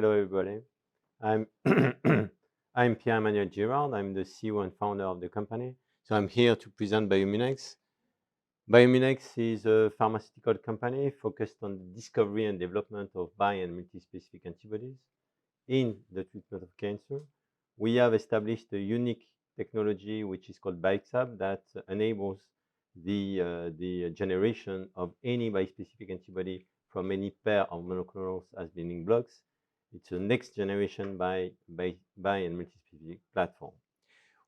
Hello, everybody. I'm I'm Pierre-Emmanuel Gerard. I'm the CEO and founder of the company. So I'm here to present Biomunex. Biomunex is a pharmaceutical company focused on the discovery and development of bi- and multi-specific antibodies in the treatment of cancer. We have established a unique technology which is called BiXAb that enables the generation of any bispecific antibody from any pair of monoclonals as building blocks. It's a next generation bi- and multi-specific platform.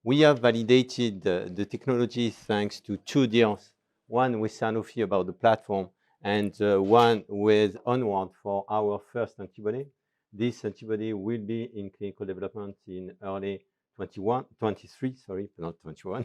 We have validated the technology thanks to 2 deals, one with Sanofi about the platform and one with Onward for our first antibody. This antibody will be in clinical development in early 23, sorry, not 21.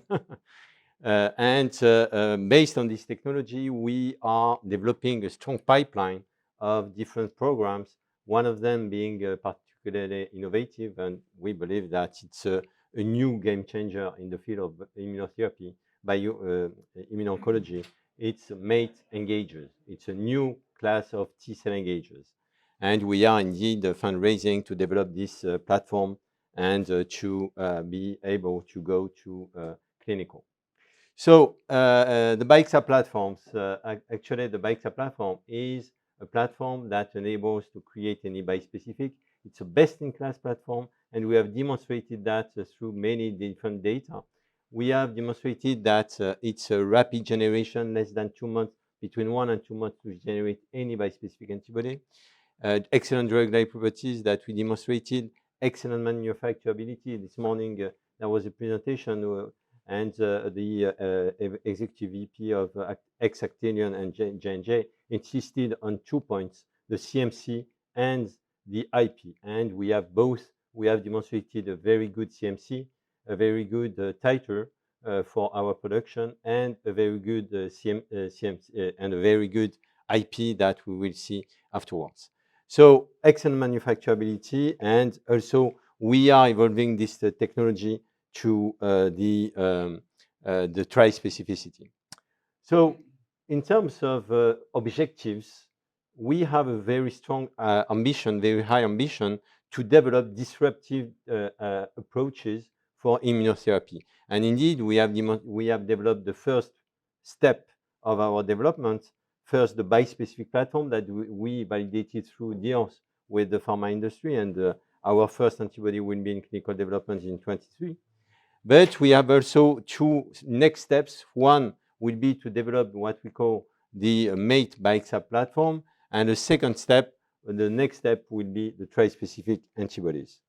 Based on this technology, we are developing a strong pipeline of different programs, one of them being particularly innovative, and we believe that it's a new game changer in the field of immunotherapy, immuno-oncology. It's MAIT engagers. It's a new class of T-cell engagers. And we are indeed fundraising to develop this platform and to be able to go to clinical. So the BiXAb platforms, actually the BiXAb platform is a platform that enables to create any bispecific. It's a best-in-class platform, and we have demonstrated that through many different data. We have demonstrated that it's a rapid generation, less than 2 months, between 1 and 2 months to generate any bispecific antibody. Excellent drug-like properties that we demonstrated, excellent manufacturability. This morning there was a presentation and the executive VP of Actelion and J&J insisted on 2 points, the CMC and the IP. And we have both. We have demonstrated a very good CMC, a very good titer for our production, and a very good CMC and a very good IP that we will see afterwards. So excellent manufacturability, and also we are evolving this technology to the tri-specificity. So in terms of objectives, we have a very strong ambition, very high ambition to develop disruptive approaches for immunotherapy. And indeed, we have developed the first step of our development. First, the bispecific platform that we validated through deals with the pharma industry, and our first antibody will be in clinical development in 2023. But we have also 2 next steps. One will be to develop what we call the MAIT BiXAb platform, and the second step, the next step will be the tri-specific antibodies.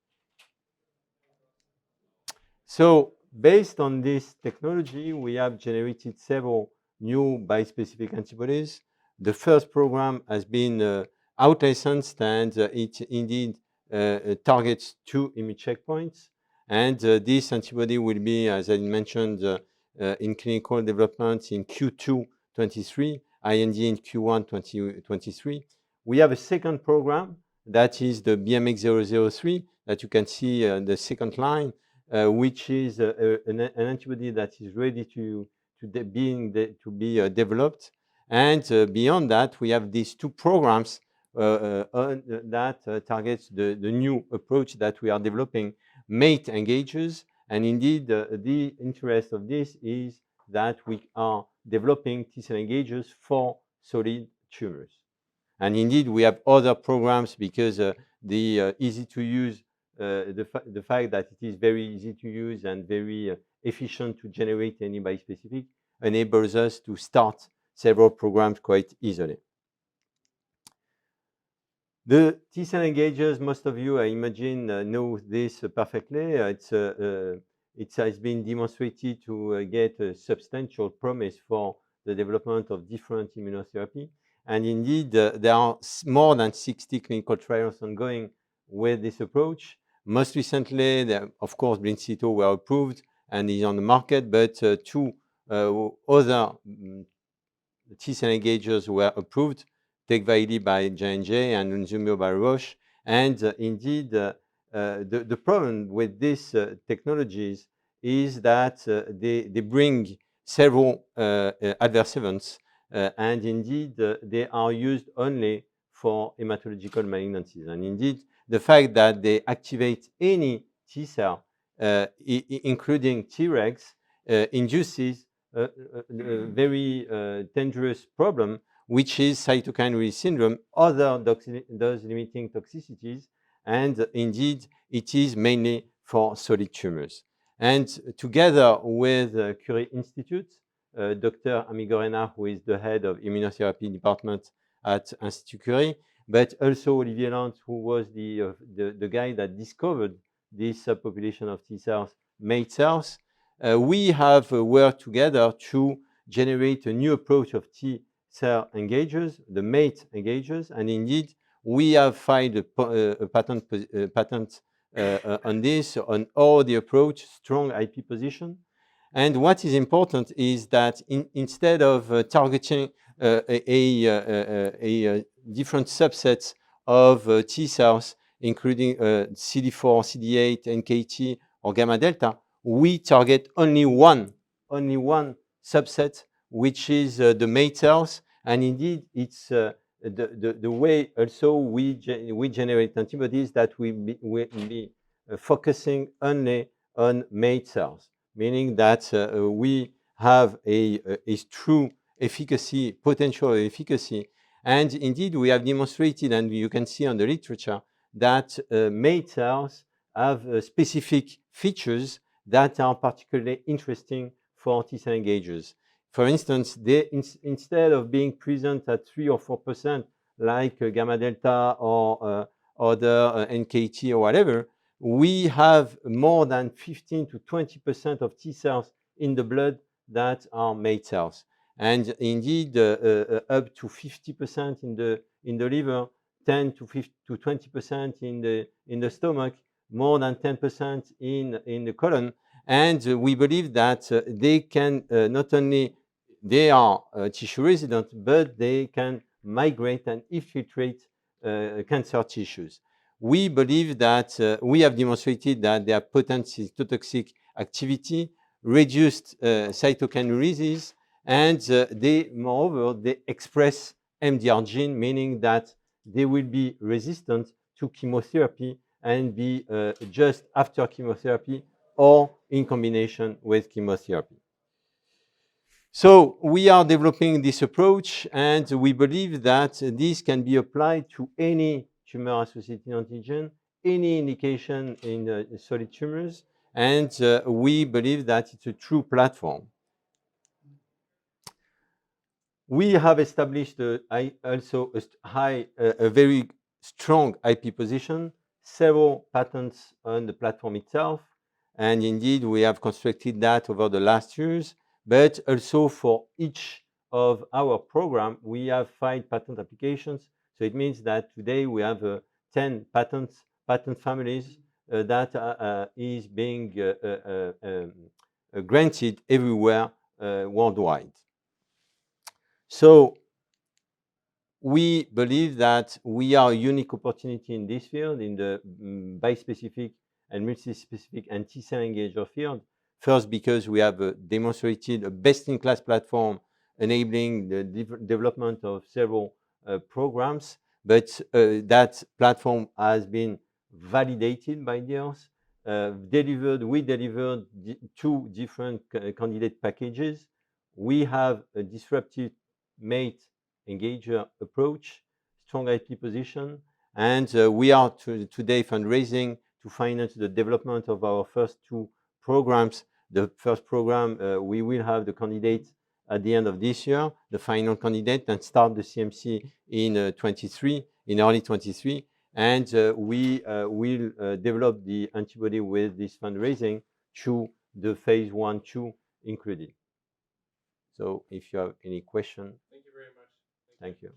So based on this technology, we have generated several new bispecific antibodies. The first program has been out-licensed, and it indeed targets 2 immune checkpoints. And this antibody will be, as I mentioned, in clinical development in Q2 23, IND in Q1 2023. We have a second program that is the BMX003 that you can see the second line, which is an antibody that is ready to be developed. And beyond that, we have these 2 programs that targets the new approach that we are developing, MAIT engagers. And indeed, the interest of this is that we are developing T-cell engagers for solid tumors. And indeed, we have other programs because the easy to use, the fact that it is very easy to use and very efficient to generate any bispecific enables us to start several programs quite easily. The T-cell engagers, most of you, I imagine, know this perfectly. It has been demonstrated to get a substantial promise for the development of different immunotherapy. And indeed, there are more than 60 clinical trials ongoing with this approach. Most recently, of course, BLINCYTO were approved and is on the market, but 2 other T-cell engagers were approved, TECVAYLI by J&J and Lunsumio by Roche. And indeed, the problem with these technologies is that they bring several adverse events, and indeed, they are used only for hematological malignancies. And indeed, the fact that they activate any T cell, including Tregs, induces a very dangerous problem, which is cytokine release syndrome, other dose-limiting toxicities, and indeed, it is mainly for solid tumors. And together with Curie Institute, Dr. Amigo Renard, who is the head of immunotherapy department at Institut Curie, but also Olivier Lantz, who was the guy that discovered this subpopulation of T cells, MAIT cells, we have worked together to generate a new approach of T cell engagers, the MAIT engagers, and indeed, we have filed a patent on this, on all the approach, strong IP position. And what is important is that instead of targeting a different subsets of T cells, including CD4, CD8, NKT, or gamma delta, we target only one subset, which is the MAIT cells. And indeed, it's the way also we generate antibodies that we be focusing only on MAIT cells, meaning that we have a true efficacy, potential efficacy. And indeed, we have demonstrated, and you can see on the literature, that MAIT cells have specific features that are particularly interesting for T-cell engagers. For instance, they, instead of being present at 3 or 4% like gamma delta or other NKT or whatever, we have more than 15 to 20% of T cells in the blood that are MAIT cells. And indeed, up to 50% in the liver, 10 to 20% in the stomach, more than 10% in the colon. And we believe that they can not only, they are tissue resident, but they can migrate and infiltrate cancer tissues. We believe that we have demonstrated that they have potent cytotoxic activity, reduced cytokine releases, and moreover, they express MDR gene, meaning that they will be resistant to chemotherapy and be just after chemotherapy or in combination with chemotherapy. So we are developing this approach, and we believe that this can be applied to any tumor-associated antigen, any indication in solid tumors, and we believe that it's a true platform. We have established also a very strong IP position, several patents on the platform itself, and indeed we have constructed that over the last years, but also for each of our program, we have 5 patent applications. So it means that today we have 10 patent families that is being granted everywhere worldwide. So we believe that we are a unique opportunity in this field, in the bispecific and multispecific and T-cell engager field. First, because we have demonstrated a best-in-class platform enabling the development of several programs, but that platform has been validated by the others. We delivered 2 different candidate packages. We have a disruptive MAIT engager approach, strong IP position, and we are today fundraising to finance the development of our first 2 programs. The first program, we will have the candidate at the end of this year, the final candidate, and start the CMC in early 23. And we will develop the antibody with this fundraising to the phase 1/2 included. So if you have any question. Thank you very much. Thank you.